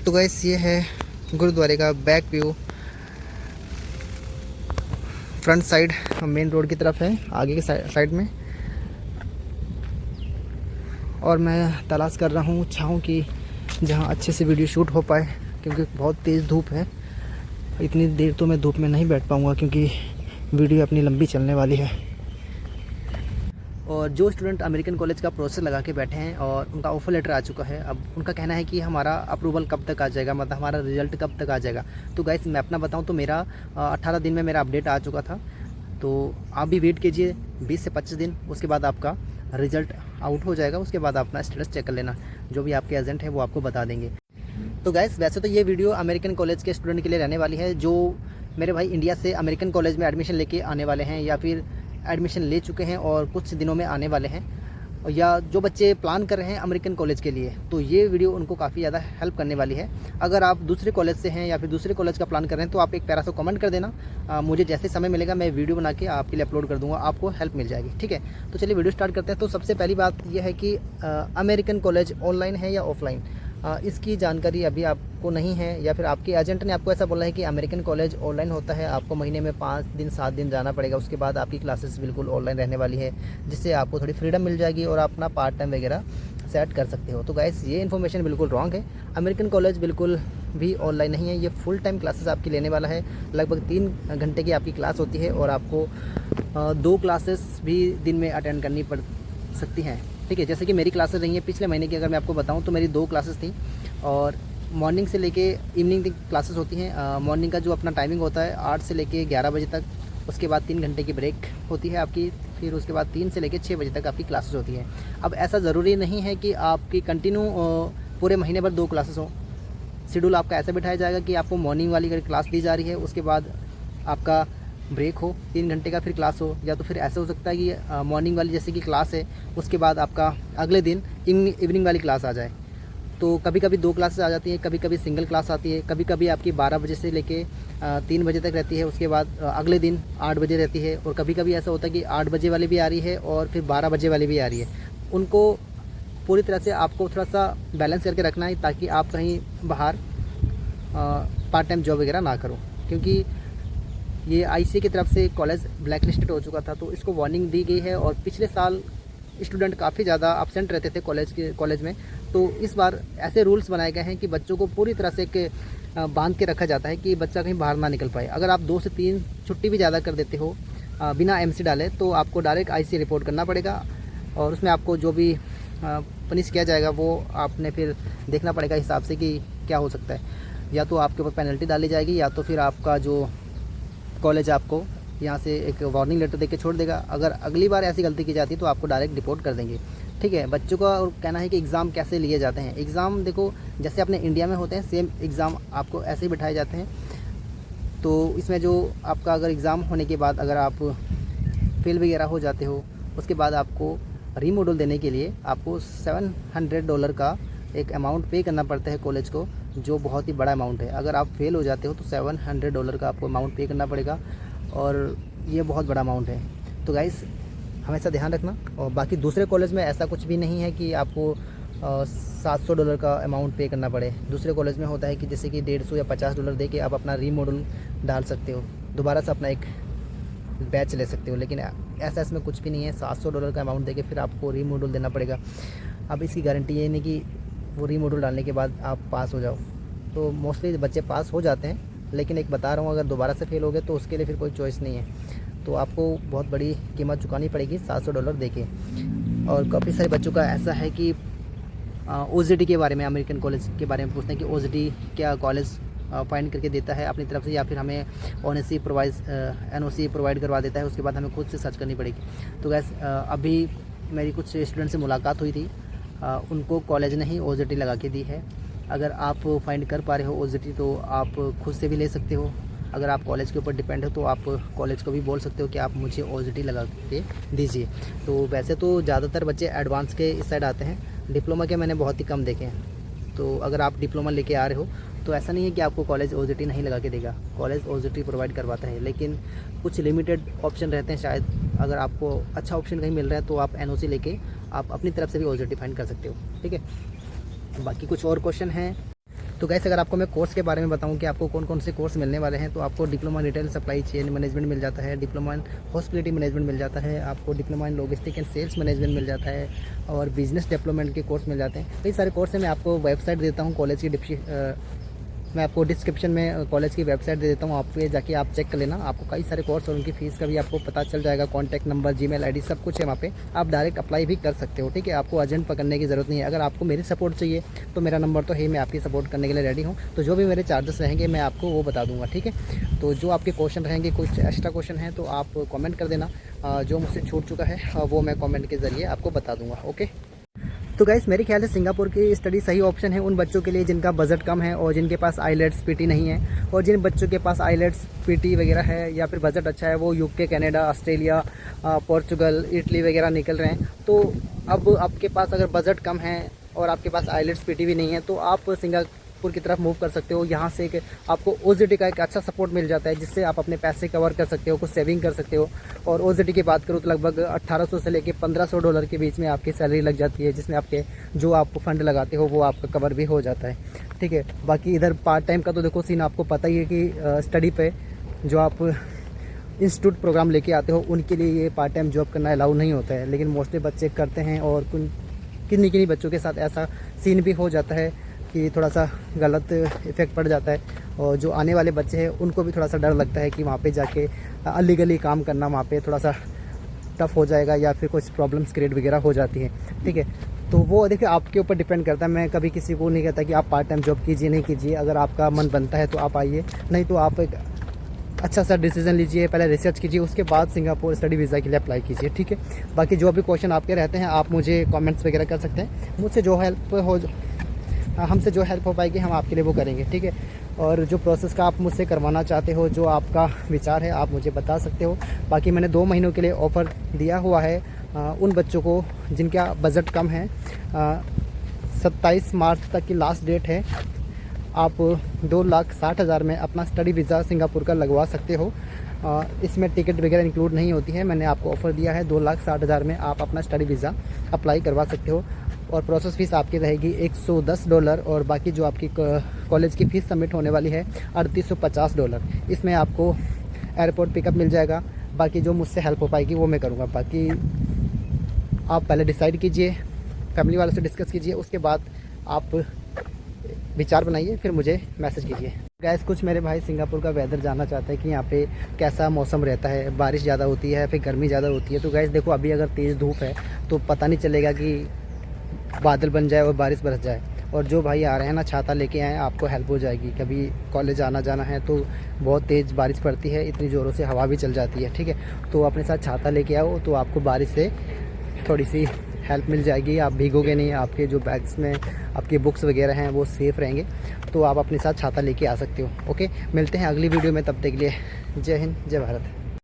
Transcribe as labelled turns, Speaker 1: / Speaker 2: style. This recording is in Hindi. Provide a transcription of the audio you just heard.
Speaker 1: तो गाइस ये है गुरुद्वारे का back view. Front side main road की तरफ है, आगे की साइड में। और मैं तलाश कर रहा हूँ छाँव की, जहाँ अच्छे से वीडियो शूट हो पाए, क्योंकि बहुत तेज़ धूप है। इतनी देर तो मैं धूप में नहीं बैठ पाऊँगा, क्योंकि वीडियो अपनी लंबी चलने वाली है। और जो स्टूडेंट अमेरिकन कॉलेज का प्रोसेस लगा के बैठे हैं और उनका ऑफर लेटर आ चुका है, अब उनका कहना है कि हमारा अप्रूवल कब तक आ जाएगा, मतलब हमारा रिज़ल्ट कब तक आ जाएगा। तो गाइस मैं अपना बताऊं तो मेरा 18 दिन में मेरा अपडेट आ चुका था। तो आप भी वेट कीजिए 20 से 25 दिन, उसके बाद आपका रिज़ल्ट आउट हो जाएगा। उसके बाद अपना स्टेटस चेक कर लेना, जो भी आपके एजेंट है वो आपको बता देंगे। तो गाइस वैसे तो ये वीडियो अमेरिकन कॉलेज के स्टूडेंट के लिए रहने वाली है, जो मेरे भाई इंडिया से अमेरिकन कॉलेज में एडमिशन लेके आने वाले हैं, या फिर एडमिशन ले चुके हैं और कुछ दिनों में आने वाले हैं, या जो बच्चे प्लान कर रहे हैं अमेरिकन कॉलेज के लिए। तो ये वीडियो उनको काफ़ी ज़्यादा हेल्प करने वाली है। अगर आप दूसरे कॉलेज से हैं या फिर दूसरे कॉलेज का प्लान कर रहे हैं, तो आप एक प्यारा सा कमेंट कर देना। मुझे जैसे समय मिलेगा मैं वीडियो बना के आपके लिए अपलोड कर दूंगा, आपको हेल्प मिल जाएगी। ठीक है, तो चलिए वीडियो स्टार्ट करते हैं। तो सबसे पहली बात यह है कि अमेरिकन कॉलेज ऑनलाइन है या ऑफलाइन, इसकी जानकारी अभी आपको नहीं है, या फिर आपके एजेंट ने आपको ऐसा बोला है कि अमेरिकन कॉलेज ऑनलाइन होता है, आपको महीने में 5 दिन 7 दिन जाना पड़ेगा, उसके बाद आपकी क्लासेस बिल्कुल ऑनलाइन रहने वाली है, जिससे आपको थोड़ी फ्रीडम मिल जाएगी और अपना पार्ट टाइम वगैरह सेट कर सकते हो। तो गाइस ये इन्फॉर्मेशन बिल्कुल रॉन्ग है। अमेरिकन कॉलेज बिल्कुल भी ऑनलाइन नहीं है, ये फुल टाइम क्लासेस आपकी लेने वाला है। लगभग 3 घंटे की आपकी क्लास होती है, और आपको 2 क्लासेस भी दिन में अटेंड करनी पड़ सकती हैं। ठीक है, जैसे कि मेरी क्लासेस रही हैं पिछले महीने की, अगर मैं आपको बताऊं तो मेरी 2 क्लासेस थी, और मॉर्निंग से लेके इवनिंग तक क्लासेस होती हैं। मॉर्निंग का जो अपना टाइमिंग होता है 8 से लेके 11 बजे तक, उसके बाद 3 घंटे की ब्रेक होती है आपकी, फिर उसके बाद 3 से लेके 6 बजे तक आपकी क्लासेस होती हैं। अब ऐसा ज़रूरी नहीं है कि आपकी कंटिन्यू पूरे महीने भर 2 क्लासेस हों। शेड्यूल आपका ऐसा बिठाया जाएगा कि आपको मॉर्निंग वाली अगर क्लास दी जा रही है, उसके बाद आपका ब्रेक हो 3 घंटे का, फिर क्लास हो, या तो फिर ऐसा हो सकता है कि मॉर्निंग वाली जैसे कि क्लास है, उसके बाद आपका अगले दिन इवनिंग वाली क्लास आ जाए। तो कभी कभी 2 क्लासेस आ जाती हैं, कभी कभी सिंगल क्लास आती है, कभी कभी आपकी 12 बजे से लेके 3 बजे तक रहती है, उसके बाद अगले दिन 8 बजे रहती है, और कभी कभी ऐसा होता है कि 8 बजे वाली भी आ रही है और फिर 12 बजे वाली भी आ रही है। उनको पूरी तरह से आपको थोड़ा सा बैलेंस करके रखना है, ताकि आप कहीं बाहर पार्ट टाइम जॉब वगैरह ना करो, क्योंकि ये आईसीए की तरफ से कॉलेज ब्लैक लिस्टेड हो चुका था, तो इसको वार्निंग दी गई है। और पिछले साल स्टूडेंट काफ़ी ज़्यादा अब्सेंट रहते थे कॉलेज में, तो इस बार ऐसे रूल्स बनाए गए हैं कि बच्चों को पूरी तरह से बांध के रखा जाता है कि बच्चा कहीं बाहर ना निकल पाए। अगर आप 2 से 3 छुट्टी भी ज़्यादा कर देते हो बिना एमसी डाले, तो आपको डायरेक्ट आईसीए रिपोर्ट करना पड़ेगा, और उसमें आपको जो भी पनिश किया जाएगा वो आपने फिर देखना पड़ेगा हिसाब से कि क्या हो सकता है। या तो आपके ऊपर पेनल्टी डाली जाएगी, या तो फिर आपका जो कॉलेज आपको यहाँ से एक वार्निंग लेटर देके छोड़ देगा। अगर अगली बार ऐसी गलती की जाती है तो आपको डायरेक्ट डिपोर्ट कर देंगे। ठीक है, बच्चों का और कहना है कि एग्ज़ाम कैसे लिए जाते हैं। एग्ज़ाम देखो जैसे अपने इंडिया में होते हैं, सेम एग्ज़ाम आपको ऐसे ही बिठाए जाते हैं। तो इसमें जो आपका अगर एग्ज़ाम होने के बाद अगर आप फेल वगैरह हो जाते हो, उसके बाद आपको रीमॉड्यूल देने के लिए आपको $700 का एक अमाउंट पे करना पड़ता है कॉलेज को, जो बहुत ही बड़ा अमाउंट है। अगर आप फेल हो जाते हो तो $700 का आपको अमाउंट पे करना पड़ेगा, और ये बहुत बड़ा अमाउंट है। तो गाइस हमेशा ध्यान रखना। और बाकी दूसरे कॉलेज में ऐसा कुछ भी नहीं है कि आपको $700 का अमाउंट पे करना पड़े। दूसरे कॉलेज में होता है कि जैसे कि $150 या $50 दे के आप अपना रीमॉड्यूल डाल सकते हो, दोबारा से अपना एक बैच ले सकते हो। लेकिन ऐसा इसमें कुछ भी नहीं है, $700 का अमाउंट देके फिर आपको रीमॉड्यूल देना पड़ेगा। अब इसकी गारंटी ये नहीं कि वो रीमॉड्यूल डालने के बाद आप पास हो जाओ। तो मोस्टली बच्चे पास हो जाते हैं, लेकिन एक बता रहा हूँ, अगर दोबारा से फेल हो गए तो उसके लिए फिर कोई चॉइस नहीं है, तो आपको बहुत बड़ी कीमत चुकानी पड़ेगी $700 देके। और काफ़ी सारे बच्चों का ऐसा है कि ओजीटी के बारे में, अमेरिकन कॉलेज के बारे में पूछते हैं कि ओजीटी क्या कॉलेज फाइंड करके देता है अपनी तरफ से, या फिर हमें एनओसी प्रोवाइड करवा देता है, उसके बाद हमें खुद से सर्च करनी पड़ेगी। तो गैस अभी मेरी कुछ स्टूडेंट से मुलाकात हुई थी, उनको कॉलेज ने ही ओजीटी लगा के दी है। अगर आप फाइंड कर पा रहे हो ओजीटी तो आप खुद से भी ले सकते हो। अगर आप कॉलेज के ऊपर डिपेंड हो तो आप कॉलेज को भी बोल सकते हो कि आप मुझे ओजीटी लगा के दीजिए। तो वैसे तो ज़्यादातर बच्चे एडवांस के इस साइड आते हैं, डिप्लोमा के मैंने बहुत ही कम देखे हैं। तो अगर आप डिप्लोमा लेके आ रहे हो तो ऐसा नहीं है कि आपको कॉलेज ओजीटी नहीं लगा के देगा, कॉलेज ओजीटी प्रोवाइड करवाता है, लेकिन कुछ लिमिटेड ऑप्शन रहते हैं शायद। अगर आपको अच्छा ऑप्शन कहीं मिल रहा है तो आप एनओसी लेके आप अपनी तरफ से भी ओजीटी फाइंड कर सकते हो। ठीक है, बाकी कुछ और क्वेश्चन हैं तो गैस अगर आपको मैं कोर्स के बारे में बताऊं कि आपको कौन कौन से कोर्स मिलने वाले हैं, तो आपको diploma retail supply chain management मिल जाता है, डिप्लोमा इन हॉस्पिटलिटी मैनेजमेंट मिल जाता है, आपको diploma in logistic and sales management मिल जाता है और बिजनेस डेवलपमेंट के कोर्स मिल जाते हैं। कई सारे कोर्स हैं, मैं आपको वेबसाइट देता हूँ कॉलेज की मैं आपको डिस्क्रिप्शन में कॉलेज की वेबसाइट दे देता हूँ, आप पे जाके आप चेक कर लेना। आपको कई सारे कोर्स और उनकी फ़ीस का भी आपको पता चल जाएगा, कॉन्टैक्ट नंबर, जीमेल आईडी सब कुछ है वहाँ पे, आप डायरेक्ट अप्लाई भी कर सकते हो। ठीक है, आपको अर्जेंट पकड़ने की ज़रूरत नहीं है। अगर आपको मेरी सपोर्ट चाहिए तो मेरा नंबर तो है, मैं आपकी सपोर्ट करने के लिए रेडी हूँ। तो जो भी मेरे चार्जेस रहेंगे मैं आपको वो बता दूँगा। ठीक है, तो जो आपके क्वेश्चन रहेंगे, कुछ एक्स्ट्रा क्वेश्चन है तो आप कॉमेंट कर देना, जो मुझसे छूट चुका है वो मैं कॉमेंट के ज़रिए आपको बता दूँगा। ओके, तो गाइस मेरे ख्याल से सिंगापुर की स्टडी सही ऑप्शन है उन बच्चों के लिए जिनका बजट कम है और जिनके पास आईलेट्स पीटी नहीं है, और जिन बच्चों के पास आईलेट्स पीटी वगैरह है या फिर बजट अच्छा है, वो UK, Canada, Australia, Portugal, Italy वगैरह निकल रहे हैं। तो अब आपके पास अगर बजट कम है और आपके पास आईलेट्स पीटी भी नहीं है तो आप सिंगापुर की तरफ मूव कर सकते हो। यहाँ से एक आपको ओजेटी का एक अच्छा सपोर्ट मिल जाता है, जिससे आप अपने पैसे कवर कर सकते हो, कुछ सेविंग कर सकते हो। और ओजेटी की बात करूँ तो लगभग 1800 से लेके 1500 डॉलर के बीच में आपकी सैलरी लग जाती है, जिसमें आपके जो आप फंड लगाते हो वो आपका कवर भी हो जाता है। ठीक है, बाकी इधर पार्ट टाइम का तो देखो सीन आपको पता ही है कि स्टडी पे जो आप इंस्टीट्यूट प्रोग्राम लेके आते हो उनके लिए ये पार्ट टाइम जॉब करना अलाउ नहीं होता है, लेकिन मोस्टली बच्चे करते हैं। और किन्हीं किन्हीं बच्चों के साथ ऐसा सीन भी हो जाता है कि थोड़ा सा गलत इफ़ेक्ट पड़ जाता है, और जो आने वाले बच्चे हैं उनको भी थोड़ा सा डर लगता है कि वहाँ पे जाके अलीगली काम करना वहाँ पे थोड़ा सा टफ हो जाएगा या फिर कुछ प्रॉब्लम्स क्रिएट वगैरह हो जाती हैं। ठीक है, तो वो देखिए आपके ऊपर डिपेंड करता है। मैं कभी किसी को नहीं कहता कि आप पार्ट टाइम जॉब कीजिए, नहीं कीजिए। अगर आपका मन बनता है तो आप आइए, नहीं तो आप एक अच्छा सा डिसीजन लीजिए, पहले रिसर्च कीजिए, उसके बाद सिंगापुर स्टडी वीज़ा के लिए अप्लाई कीजिए। ठीक है, बाकी जो भी क्वेश्चन आपके रहते हैं आप मुझे कमेंट्स वगैरह कर सकते हैं। मुझसे जो हेल्प हो हमसे जो हेल्प हो पाएगी हम आपके लिए वो करेंगे। ठीक है, और जो प्रोसेस का आप मुझसे करवाना चाहते हो, जो आपका विचार है, आप मुझे बता सकते हो। बाकी मैंने 2 महीनों के लिए ऑफ़र दिया हुआ है उन बच्चों को जिनका बजट कम है। 27 मार्च तक की लास्ट डेट है। आप 2,60,000 में अपना स्टडी वीज़ा सिंगापुर का लगवा सकते हो। इसमें टिकट वगैरह इंक्लूड नहीं होती है। मैंने आपको ऑफ़र दिया है 2,60,000 में आप अपना स्टडी वीज़ा अप्लाई करवा सकते हो, और प्रोसेस फ़ीस आपकी रहेगी $110, और बाकी जो आपकी कॉलेज की फ़ीस सबमिट होने वाली है $3850। इसमें आपको एयरपोर्ट पिकअप मिल जाएगा। बाकी जो मुझसे हेल्प हो पाएगी वो मैं करूँगा। बाकी आप पहले डिसाइड कीजिए, फैमिली वालों से डिस्कस कीजिए, उसके बाद आप विचार बनाइए, फिर मुझे मैसेज कीजिए। गैस कुछ मेरे भाई सिंगापुर का वेदर जानना चाहते हैं कि यहाँ पे कैसा मौसम रहता है, बारिश ज़्यादा होती है फिर गर्मी ज़्यादा होती है। तो गैस देखो, अभी अगर तेज़ धूप है तो पता नहीं चलेगा कि बादल बन जाए और बारिश बरस जाए। और जो भाई आ रहे हैं ना, छाता लेके आएँ, आपको हेल्प हो जाएगी। कभी कॉलेज आना जाना है तो बहुत तेज़ बारिश पड़ती है, इतनी ज़ोरों से हवा भी चल जाती है। ठीक है, तो अपने साथ छाता लेके आओ, तो आपको बारिश से थोड़ी सी हेल्प मिल जाएगी। आप भीगोगे नहीं, आपके जो बैग्स में आपके बुक्स वगैरह हैं वो सेफ़ रहेंगे। तो आप अपने साथ छाता लेके आ सकते हो। ओके, मिलते हैं अगली वीडियो में, तब तक के लिए जय हिंद, जय भारत।